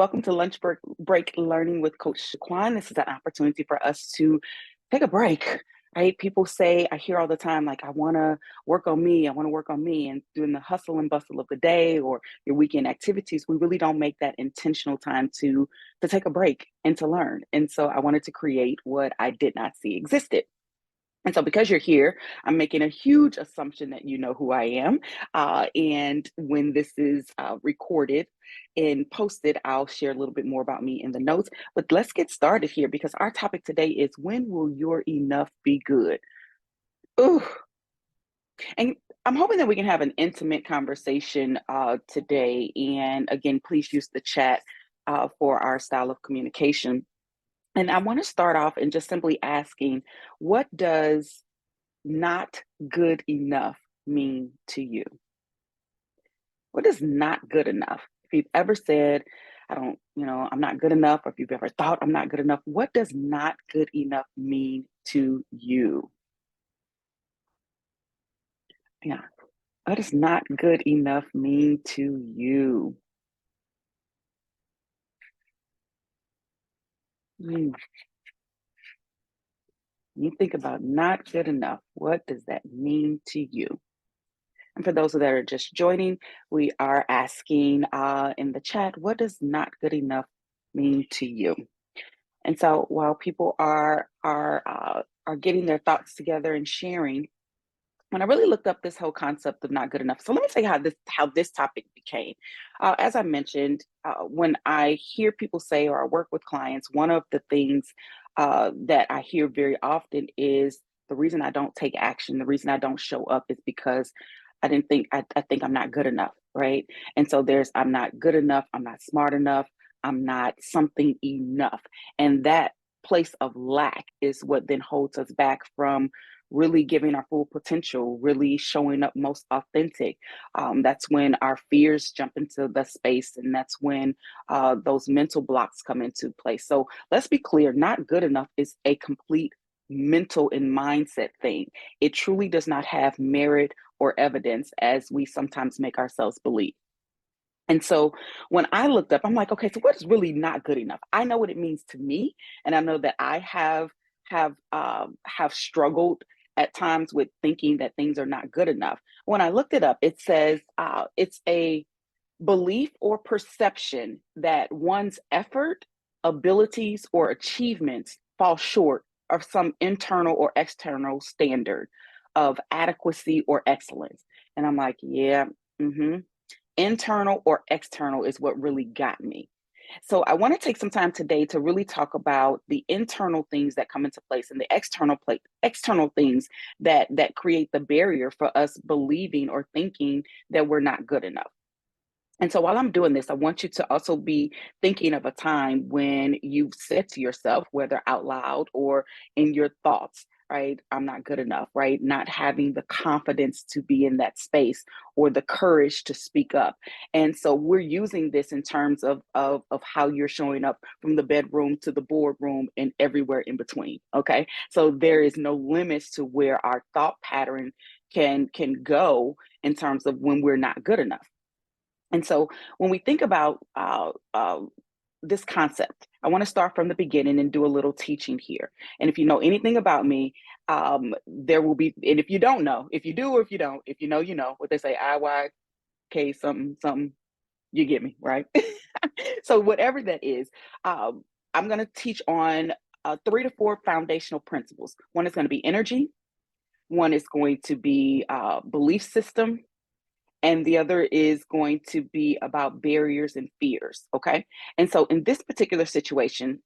Welcome to Lunch Break Learning with Coach Shaquan. This is an opportunity for us to take a break, right? People say, I hear all the time, like, I want to work on me. I want to work on me. And during the hustle and bustle of the day or your weekend activities, we really don't make that intentional time to take a break and to learn. And so I wanted to create what I did not see existed. And so, because you're here, I'm making a huge assumption that you know who I am. And when this is recorded and posted, I'll share a little bit more about me in the notes. But let's get started here because our topic today is when will your enough be good? Ooh. And I'm hoping that we can have an intimate conversation today. And again, please use the chat for our style of communication. And I want to start off and just simply asking, what does not good enough mean to you? What is not good enough? If you've ever said, I don't, I'm not good enough, or if you've ever thought I'm not good enough, what does not good enough mean to you? Yeah. What does not good enough mean to you? Mm, You think about not good enough. What does that mean to you? And for those that are just joining, we are asking in the chat, what does not good enough mean to you? And so while people are getting their thoughts together and sharing, when I really looked up this whole concept of not good enough, so let me say how this topic became. As I mentioned, when I hear people say or I work with clients, one of the things that I hear very often is the reason I don't take action, the reason I don't show up is because I think I'm not good enough, right? And so there's I'm not good enough, I'm not smart enough, I'm not something enough, and that place of lack is what then holds us back from really giving our full potential, really showing up most authentic. That's when our fears jump into the space, and that's when those mental blocks come into place. So let's be clear, not good enough is a complete mental and mindset thing. It truly does not have merit or evidence as we sometimes make ourselves believe. And so when I looked up, I'm like, okay, so what is really not good enough? I know what it means to me, and I know that I have struggled at times with thinking that things are not good enough. When I looked it up, it says it's a belief or perception that one's effort, abilities, or achievements fall short of some internal or external standard of adequacy or excellence. And I'm like, yeah, mm-hmm. Internal or external is what really got me. So I want to take some time today to really talk about the internal things that come into place and the external things that create the barrier for us believing or thinking that we're not good enough. And so while I'm doing this, I want you to also be thinking of a time when you've said to yourself, whether out loud or in your thoughts, right? I'm not good enough, right? Not having the confidence to be in that space or the courage to speak up. And so we're using this in terms of how you're showing up from the bedroom to the boardroom and everywhere in between. Okay. So there is no limits to where our thought pattern can go in terms of when we're not good enough. And so when we think about this concept, I want to start from the beginning and do a little teaching here. And if you know anything about me, there will be, and if you don't know, if you do or if you don't, if you know, you know what they say, IYK, something, something, you get me, right? So whatever that is, I'm going to teach on 3 to 4 foundational principles. One is going to be energy. One is going to be belief system, and the other is going to be about barriers and fears. Okay. And so in this particular situation,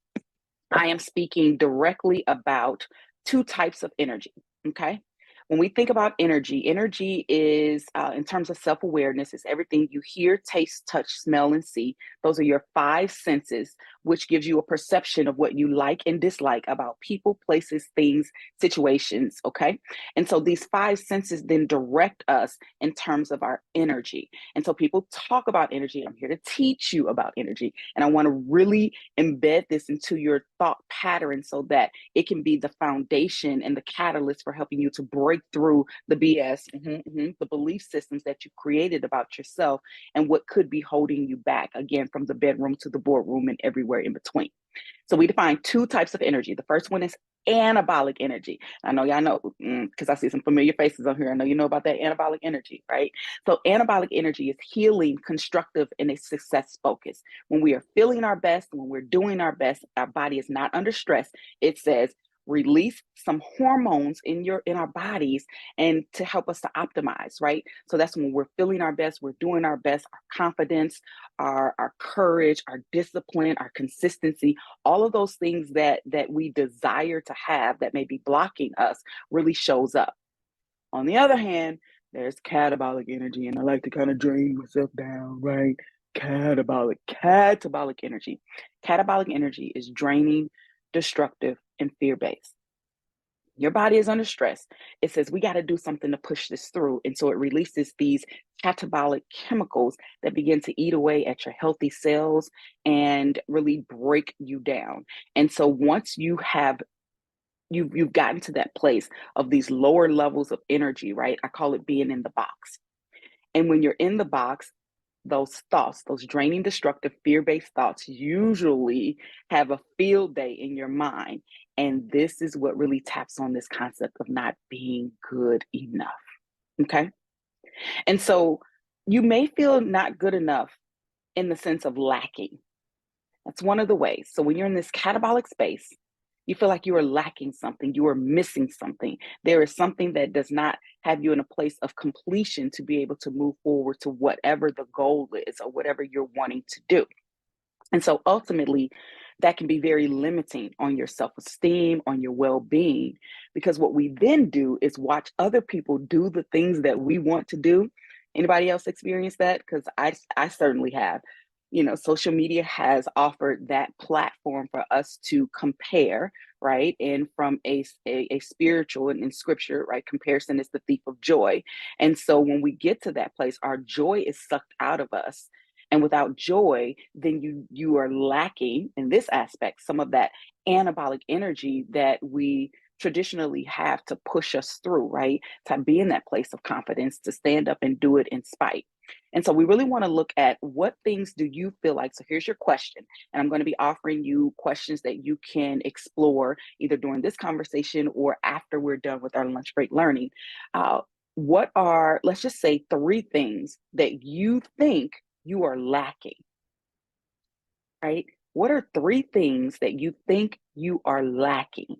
I am speaking directly about 2 types of energy. Okay. When we think about energy, energy is, in terms of self awareness, is everything you hear, taste, touch, smell, and see. Those are your 5 senses, which gives you a perception of what you like and dislike about people, places, things, situations. Okay. And so these 5 senses then direct us in terms of our energy. And so people talk about energy. I'm here to teach you about energy. And I want to really embed this into your thought pattern so that it can be the foundation and the catalyst for helping you to break break through the BS, the belief systems that you've created about yourself and what could be holding you back, again, from the bedroom to the boardroom and everywhere in between. So we define two types of energy. The first one is anabolic energy. I know y'all know because I see some familiar faces on here. I know you know about that anabolic energy, right? So anabolic energy is healing, constructive, and a success focus. When we are feeling our best, when we're doing our best, our body is not under stress. It says release some hormones in our bodies and to help us to optimize, right? So that's when we're feeling our best, we're doing our best, our confidence, our courage, our discipline, our consistency, all of those things that we desire to have that may be blocking us really shows up. On the other hand, there's catabolic energy, and I like to kind of drain myself down, right? Catabolic energy. Catabolic energy is draining, destructive, and fear-based. Your body is under stress. It says we got to do something to push this through. And so it releases these catabolic chemicals that begin to eat away at your healthy cells and really break you down. And so once you've gotten to that place of these lower levels of energy, right? I call it being in the box. And when you're in the box, those thoughts, those draining, destructive, fear based thoughts usually have a field day in your mind. And this is what really taps on this concept of not being good enough. Okay. And so you may feel not good enough in the sense of lacking. That's one of the ways. So when you're in this catabolic space, you feel like you are lacking something, you are missing something. There is something that does not have you in a place of completion to be able to move forward to whatever the goal is or whatever you're wanting to do. And so ultimately, that can be very limiting on your self esteem, on your well being, because what we then do is watch other people do the things that we want to do. Anybody else experience that? Because I certainly have. You know, social media has offered that platform for us to compare, right? And from a spiritual and in scripture, right? Comparison is the thief of joy. And so when we get to that place, our joy is sucked out of us, and without joy, then you are lacking in this aspect some of that anabolic energy that we traditionally have to push us through, right? To be in that place of confidence, to stand up and do it in spite. And so we really want to look at what things do you feel like. So here's your question. And I'm going to be offering you questions that you can explore either during this conversation or after we're done with our lunch break learning. What are, let's just say, three things that you think you are lacking, right? What are three things that you think you are lacking?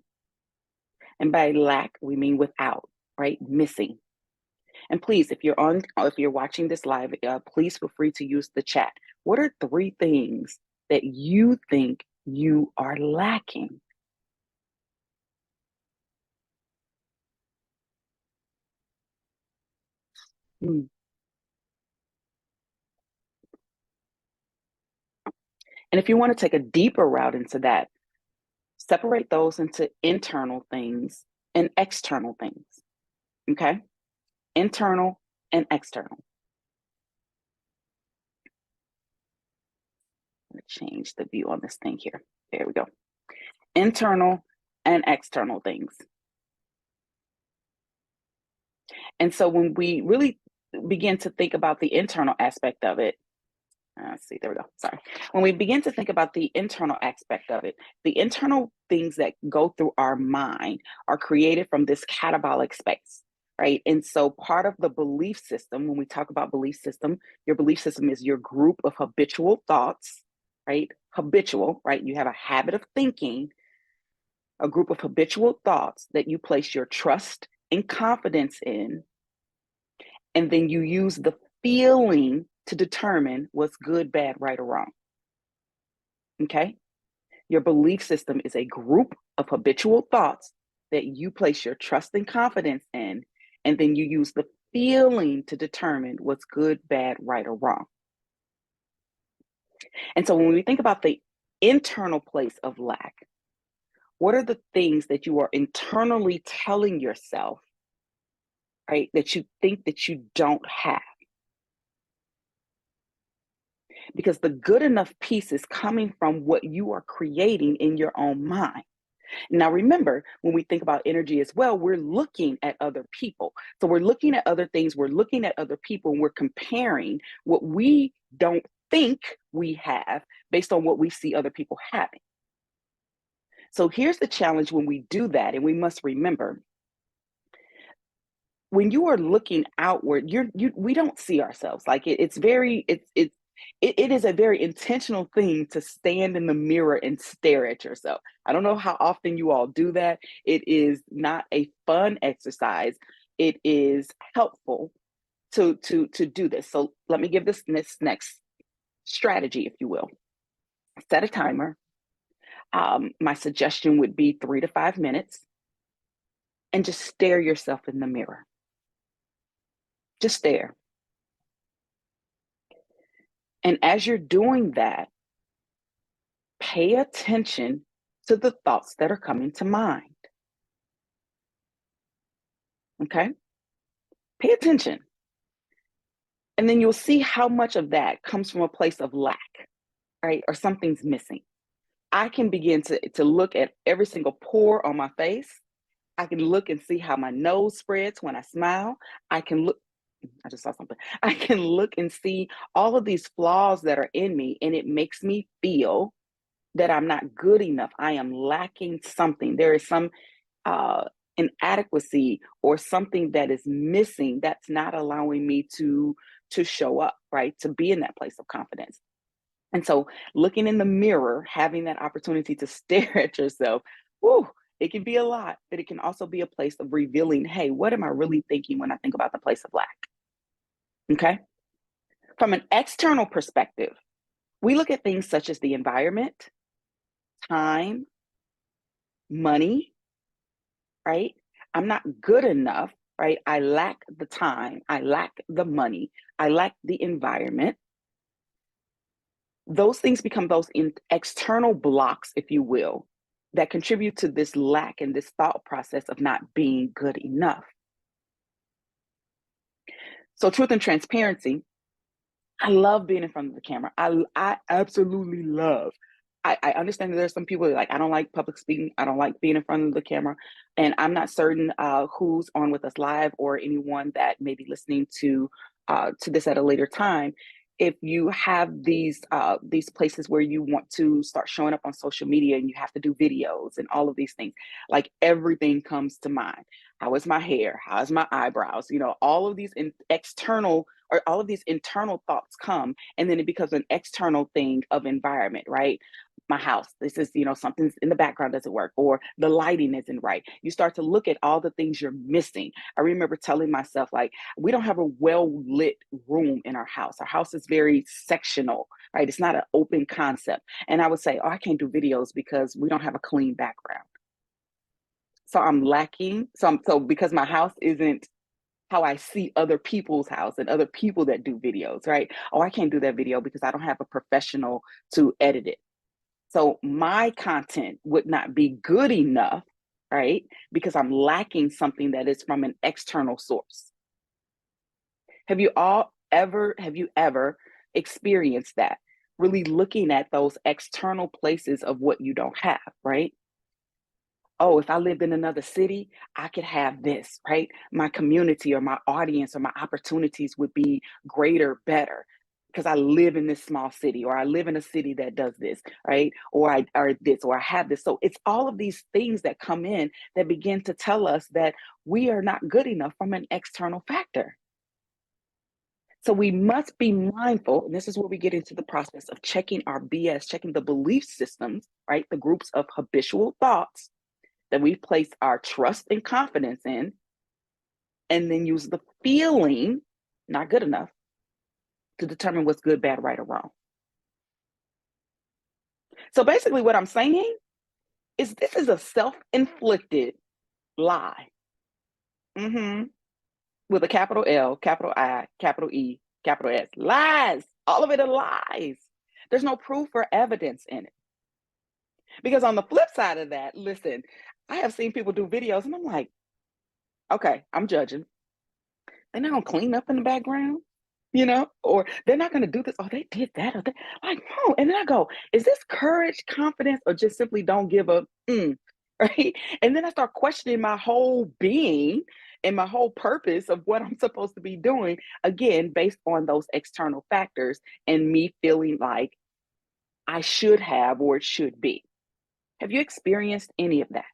And by lack, we mean without, right? Missing. And please, if you're watching this live, please feel free to use the chat. What are three things that you think you are lacking? Hmm. And if you want to take a deeper route into that, separate those into internal things and external things. Okay? Internal and external. I'm going to change the view on this thing here. There we go. Internal and external things. And so when we really begin to think about the internal aspect of it, let's see, there we go. Sorry. When we begin to think about the internal aspect of it, the internal things that go through our mind are created from this catabolic space, right? And so part of the belief system, when we talk about belief system, your belief system is your group of habitual thoughts, right? Habitual, right? You have a habit of thinking, a group of habitual thoughts that you place your trust and confidence in, and then you use the feeling to determine what's good, bad, right, or wrong. Okay? Your belief system is a group of habitual thoughts that you place your trust and confidence in, and then you use the feeling to determine what's good, bad, right, or wrong. And so when we think about the internal place of lack, what are the things that you are internally telling yourself, right, that you think that you don't have? Because the good enough piece is coming from what you are creating in your own mind. Now, remember, when we think about energy as well, we're looking at other people. So we're looking at other things, we're looking at other people, and we're comparing what we don't think we have based on what we see other people having. So here's the challenge when we do that, and we must remember when you are looking outward, we don't see ourselves. Like it's very it is a very intentional thing to stand in the mirror and stare at yourself. I don't know how often you all do that. It is not a fun exercise. It is helpful to do this. So let me give this next strategy, if you will. Set a timer. My suggestion would be 3 to 5 minutes, and just stare yourself in the mirror. Just stare. And as you're doing that, pay attention to the thoughts that are coming to mind. Okay? Pay attention. And then you'll see how much of that comes from a place of lack, right? Or something's missing. I can begin to look at every single pore on my face. I can look and see how my nose spreads when I smile. I can look, I just saw something. I can look and see all of these flaws that are in me, and it makes me feel that I'm not good enough. I am lacking something. There is some uh, inadequacy or something that is missing that's not allowing me to show up, right? To be in that place of confidence. And so, looking in the mirror, having that opportunity to stare at yourself, whew, it can be a lot, but it can also be a place of revealing, hey, what am I really thinking when I think about the place of lack? Okay. From an external perspective, we look at things such as the environment, time, money, right? I'm not good enough, right? I lack the time, I lack the money, I lack the environment. Those things become those external blocks, if you will, that contribute to this lack and this thought process of not being good enough. So, truth and transparency, I love being in front of the camera. I absolutely love. I understand that there's some people that are like, I don't like public speaking. I don't like being in front of the camera. And I'm not certain who's on with us live or anyone that may be listening to this at a later time. If you have these places where you want to start showing up on social media and you have to do videos and all of these things, like everything comes to mind. How is my hair? How is my eyebrows? All of these external or all of these internal thoughts come, and then it becomes an external thing of environment, right? My house, this is, something's in the background doesn't work, or the lighting isn't right. You start to look at all the things you're missing. I remember telling myself, like, we don't have a well lit room in our house. Our house is very sectional, right? It's not an open concept. And I would say, oh, I can't do videos because we don't have a clean background. So I'm lacking. So because my house isn't how I see other people's house and other people that do videos, right? Oh, I can't do that video because I don't have a professional to edit it. So my content would not be good enough, right? Because I'm lacking something that is from an external source. Have you ever experienced that? Really looking at those external places of what you don't have, right? Oh, if I lived in another city, I could have this, right? My community or my audience or my opportunities would be greater, better because I live in this small city or I live in a city that does this, right? Or I have this. So it's all of these things that come in that begin to tell us that we are not good enough from an external factor. So we must be mindful, and this is where we get into the process of checking our BS, checking the belief systems, right? The groups of habitual thoughts that we place our trust and confidence in, and then use the feeling, not good enough, to determine what's good, bad, right, or wrong. So basically, what I'm saying is this is a self inflicted lie. Hmm. With a capital L, capital I, capital E, capital S. Lies. All of it are lies. There's no proof or evidence in it. Because on the flip side of that, listen, I have seen people do videos and I'm like, okay, I'm judging. They're not gonna clean up in the background, or they're not gonna do this. Oh, they did that. Or like, oh, and then I go, is this courage, confidence, or just simply don't give a? right? And then I start questioning my whole being and my whole purpose of what I'm supposed to be doing, again, based on those external factors and me feeling like I should have or it should be. Have you experienced any of that?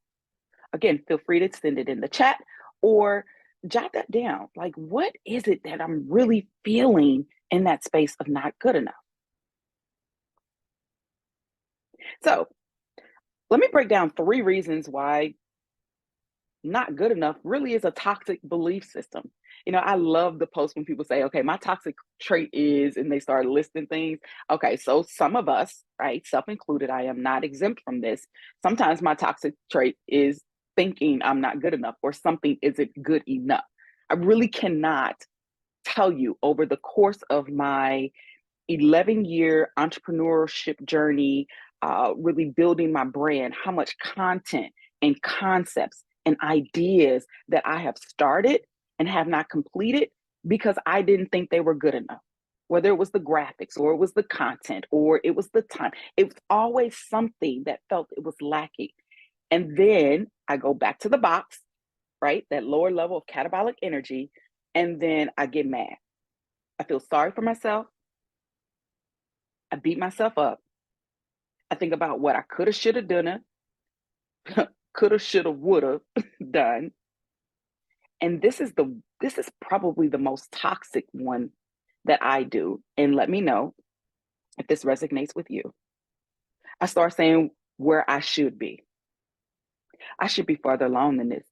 Again, feel free to send it in the chat or jot that down. Like, what is it that I'm really feeling in that space of not good enough? So, let me break down 3 reasons why not good enough really is a toxic belief system. I love the post when people say, okay, my toxic trait is, and they start listing things. Okay, so some of us, right, self included, I am not exempt from this. Sometimes my toxic trait is thinking I'm not good enough or something isn't good enough. I really cannot tell you over the course of my 11-year entrepreneurship journey, really building my brand, how much content and concepts and ideas that I have started and have not completed because I didn't think they were good enough. Whether it was the graphics or it was the content or it was the time, it was always something that felt it was lacking. And then I go back to the box, right? That lower level of catabolic energy. And then I get mad. I feel sorry for myself. I beat myself up. I think about what I coulda, shoulda, done, coulda, shoulda, woulda done. And this is probably the most toxic one that I do. And let me know if this resonates with you. I start saying where I should be. I should be farther along than this.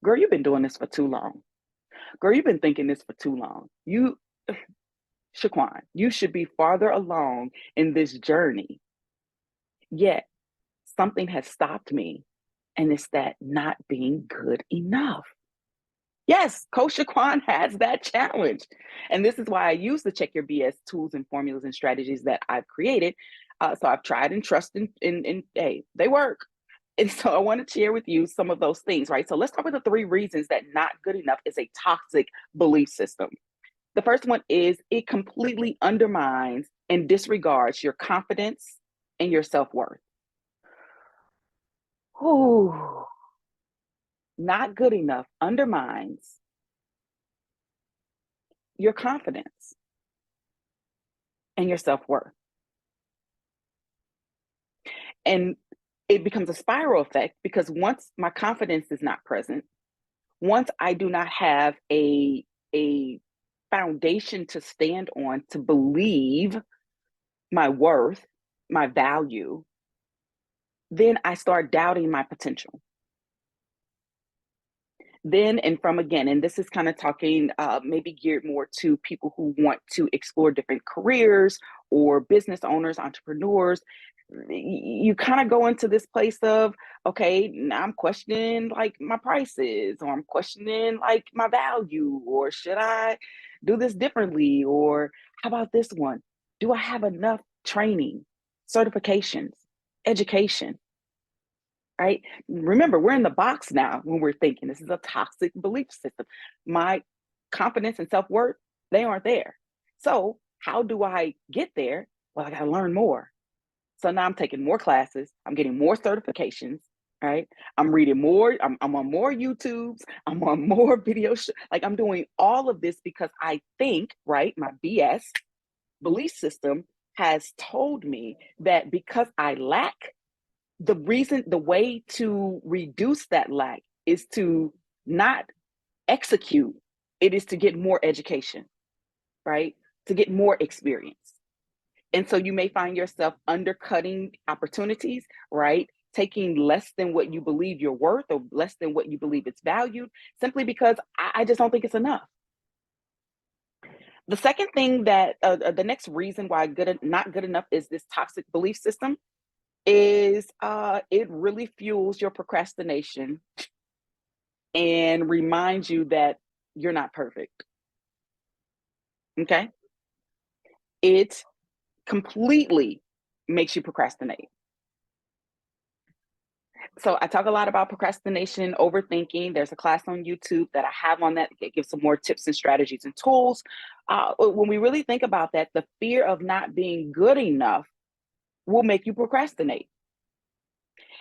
Girl, you've been doing this for too long. Girl, you've been thinking this for too long. Shaquan, you should be farther along in this journey. Yet something has stopped me, and it's that not being good enough. Yes, Coach Shaquan has that challenge. And this is why I use the check your BS tools and formulas and strategies that I've created. So I've tried and trusted in hey, they work. And so I want to share with you some of those things, right? So let's talk about the 3 reasons that not good enough is a toxic belief system. The first one is it completely undermines and disregards your confidence and your self-worth. Ooh, not good enough undermines your confidence and your self-worth. And it becomes a spiral effect because once my confidence is not present, once I do not have a foundation to stand on to believe my worth, my value, then I start doubting my potential. Then and from again, and this is kind of talking maybe geared more to people who want to explore different careers or business owners, entrepreneurs. You kind of go into this place of, okay, now I'm questioning like my prices, or I'm questioning like my value, or should I do this differently? Or how about this one? Do I have enough training, certifications, education? Right? Remember, we're in the box now when we're thinking this is a toxic belief system. My confidence and self worth, they aren't there. So, how do I get there? Well, I got to learn more. So now I'm taking more classes, I'm getting more certifications, right? I'm reading more, I'm on more YouTubes, I'm on more videos. Like I'm doing all of this because I think, right? My BS belief system has told me that because I lack, the way to reduce that lack is to not execute, it is to get more education, right? To get more experience. And so you may find yourself undercutting opportunities, right? Taking less than what you believe you're worth or less than what you believe it's valued, simply because I just don't think it's enough. The second thing that the next reason why not good enough is this toxic belief system is it really fuels your procrastination and reminds you that you're not perfect. Okay. It completely makes you procrastinate. So I talk a lot about procrastination, overthinking. There's a class on YouTube that I have on that gives some more tips and strategies and tools. When we really think about that, the fear of not being good enough will make you procrastinate.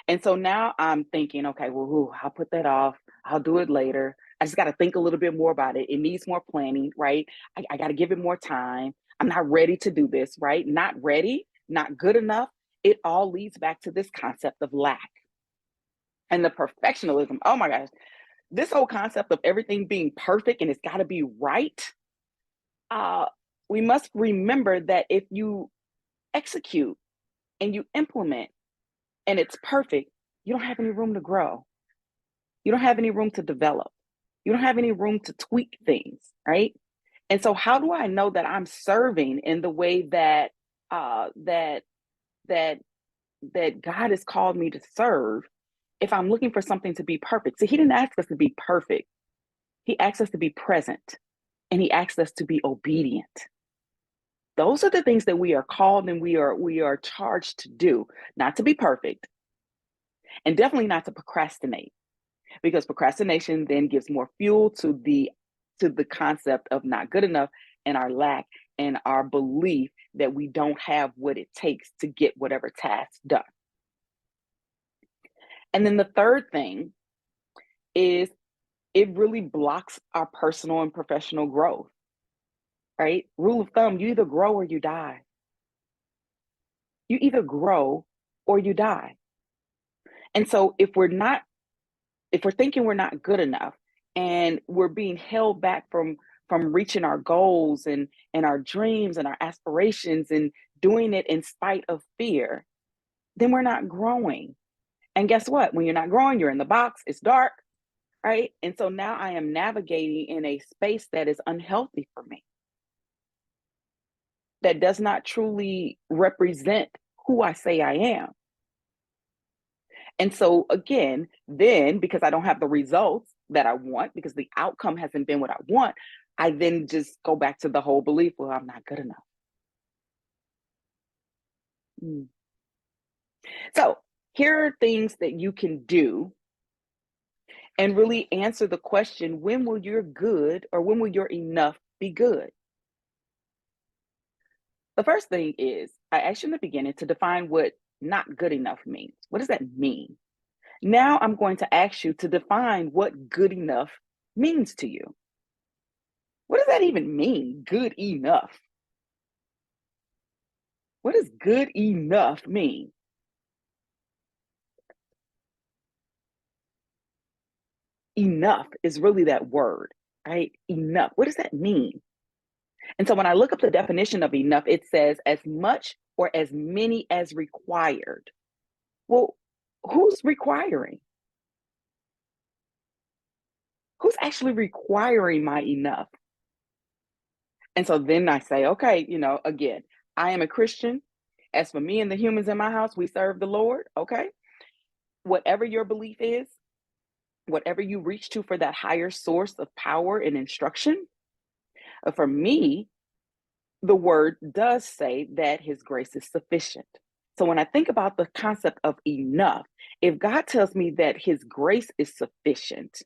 And so now I'm thinking, okay, well, I'll put that off. I'll do it later. I just got to think a little bit more about it. It needs more planning, right? I got to give it more time. I'm not ready to do this, right? Not ready, not good enough. It all leads back to this concept of lack and the perfectionism. Oh my gosh, this whole concept of everything being perfect and it's got to be right. Uh, we must remember that if you execute and you implement and it's perfect, you don't have any room to grow. You don't have any room to develop. You don't have any room to tweak things, right? And so, how do I know that I'm serving in the way that uh, that that that God has called me to serve? If I'm looking for something to be perfect, see, He didn't ask us to be perfect. He asked us to be present, and He asked us to be obedient. Those are the things that we are called and we are charged to do, not to be perfect, and definitely not to procrastinate, because procrastination then gives more fuel to the concept of not good enough and our lack and our belief that we don't have what it takes to get whatever task done. And then the third thing is it really blocks our personal and professional growth, right? Rule of thumb, you either grow or you die. You either grow or you die. And so if we're thinking we're not good enough and we're being held back from reaching our goals and our dreams and our aspirations and doing it in spite of fear, then we're not growing. And guess what? When you're not growing, you're in the box, it's dark, right? And so now I am navigating in a space that is unhealthy for me, that does not truly represent who I say I am. And so again, then because I don't have the results that I want, because the outcome hasn't been what I want, I then just go back to the whole belief, well, I'm not good enough. Mm. So here are things that you can do and really answer the question, when will your good or when will your enough be good? The first thing is, I asked you in the beginning to define what not good enough means. What does that mean? Now I'm going to ask you to define what good enough means to you. What does that even mean? Good enough. What does good enough mean? Enough is really that word, right? Enough. What does that mean? And so when I look up the definition of enough, it says as much or as many as required. Well, who's requiring? Who's actually requiring my enough? And so then I say, okay, again, I am a Christian. As for me and the humans in my house, we serve the Lord. Okay. Whatever your belief is, whatever you reach to for that higher source of power and instruction, for me, the word does say that his grace is sufficient. So when I think about the concept of enough, if God tells me that his grace is sufficient,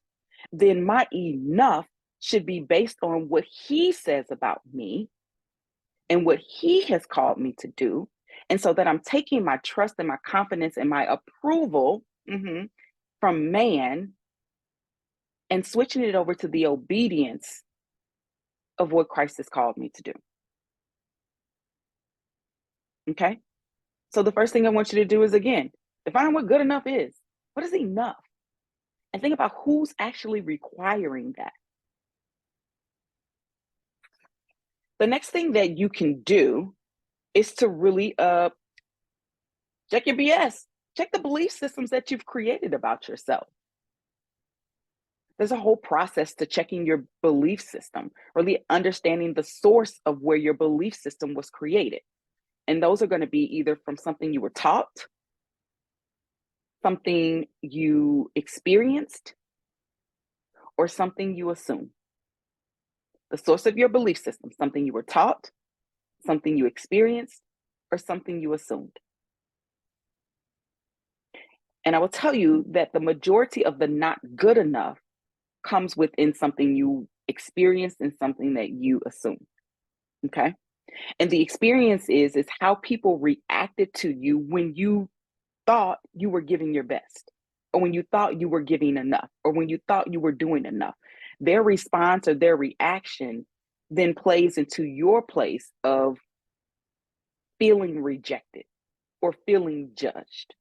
then my enough should be based on what he says about me and what he has called me to do. And so that I'm taking my trust and my confidence and my approval from man and switching it over to the obedience of what Christ has called me to do. Okay. So the first thing I want you to do is, again, define what good enough is. What is enough? And think about who's actually requiring that. The next thing that you can do is to really check your BS. Check the belief systems that you've created about yourself. There's a whole process to checking your belief system, really understanding the source of where your belief system was created. And those are going to be either from something you were taught, something you experienced, or something you assume. The source of your belief system, something you were taught, something you experienced, or something you assumed. And I will tell you that the majority of the not good enough comes within something you experienced and something that you assume. Okay. And the experience is how people reacted to you when you thought you were giving your best, or when you thought you were giving enough, or when you thought you were doing enough. Their response or their reaction then plays into your place of feeling rejected or feeling judged.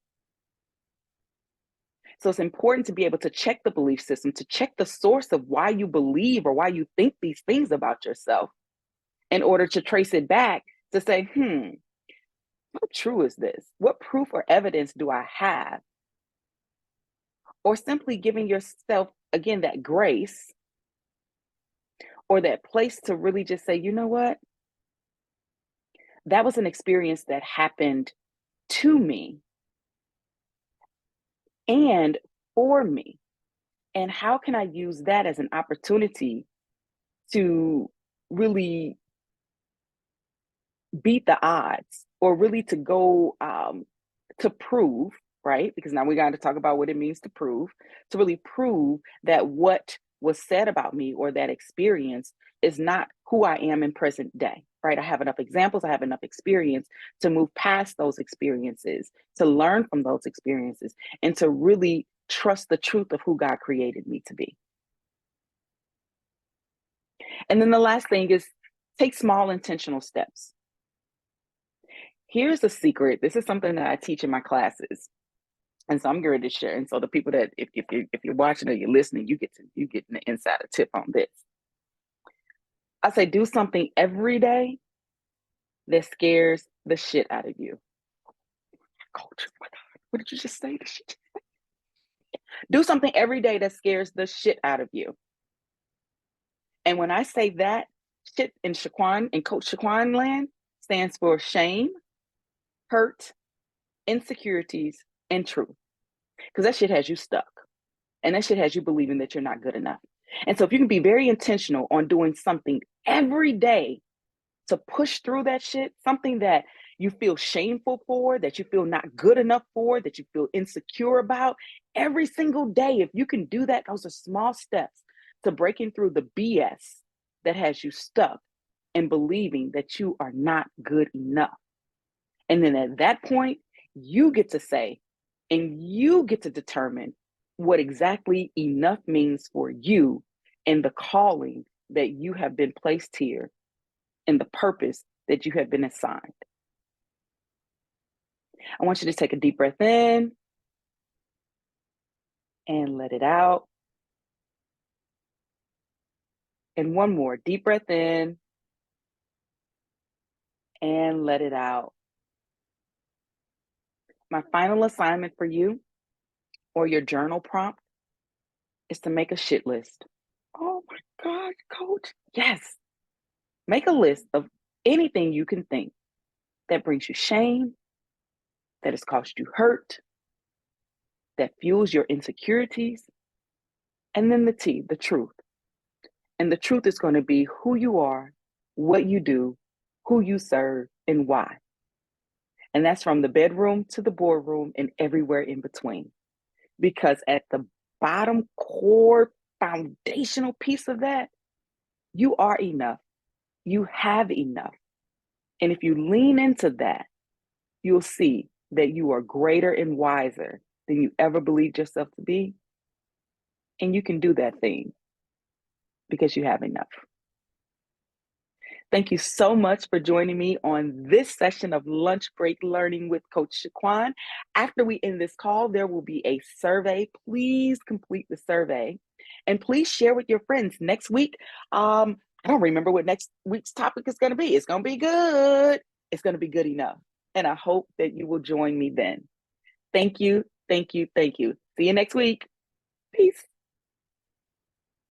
So it's important to be able to check the belief system, to check the source of why you believe or why you think these things about yourself in order to trace it back to say, how true is this? What proof or evidence do I have? Or simply giving yourself, again, that grace or that place to really just say, you know what? That was an experience that happened to me and for me. And how can I use that as an opportunity to really beat the odds or really to go to prove, right? Because now we got to talk about what it means to really prove that what was said about me or that experience is not who I am in present day, right? I have enough examples, I have enough experience to move past those experiences, to learn from those experiences, and to really trust the truth of who God created me to be. And then the last thing is take small intentional steps. Here's the secret. This is something that I teach in my classes. And so I'm going to share. And so the people that if you're watching or you're listening, you get an insider tip on this. I say do something every day that scares the shit out of you. Coach, what did you just say? Do something every day that scares the shit out of you. And when I say that, shit in Coach Shaquan land stands for shame, hurt, insecurities, and truth. Because that shit has you stuck. And that shit has you believing that you're not good enough. And so if you can be very intentional on doing something every day to push through that shit, something that you feel shameful for, that you feel not good enough for, that you feel insecure about, every single day, if you can do that, those are small steps to breaking through the BS that has you stuck and believing that you are not good enough. And then at that point, you get to say, and you get to determine what exactly enough means for you and the calling that you have been placed here and the purpose that you have been assigned. I want you to take a deep breath in and let it out. And one more deep breath in and let it out. My final assignment for you or your journal prompt is to make a shit list. Oh my God, Coach. Yes. Make a list of anything you can think that brings you shame, that has caused you hurt, that fuels your insecurities, and then the T, the truth. And the truth is going to be who you are, what you do, who you serve, and why. And that's from the bedroom to the boardroom and everywhere in between. Because at the bottom core foundational piece of that, you are enough. You have enough. And if you lean into that, you'll see that you are greater and wiser than you ever believed yourself to be. And you can do that thing because you have enough. Thank you so much for joining me on this session of Lunch Break Learning with Coach Shaquan. After we end this call, there will be a survey. Please complete the survey and please share with your friends. Next week, I don't remember what next week's topic is going to be. It's going to be good. It's going to be good enough. And I hope that you will join me then. Thank you. Thank you. Thank you. See you next week. Peace.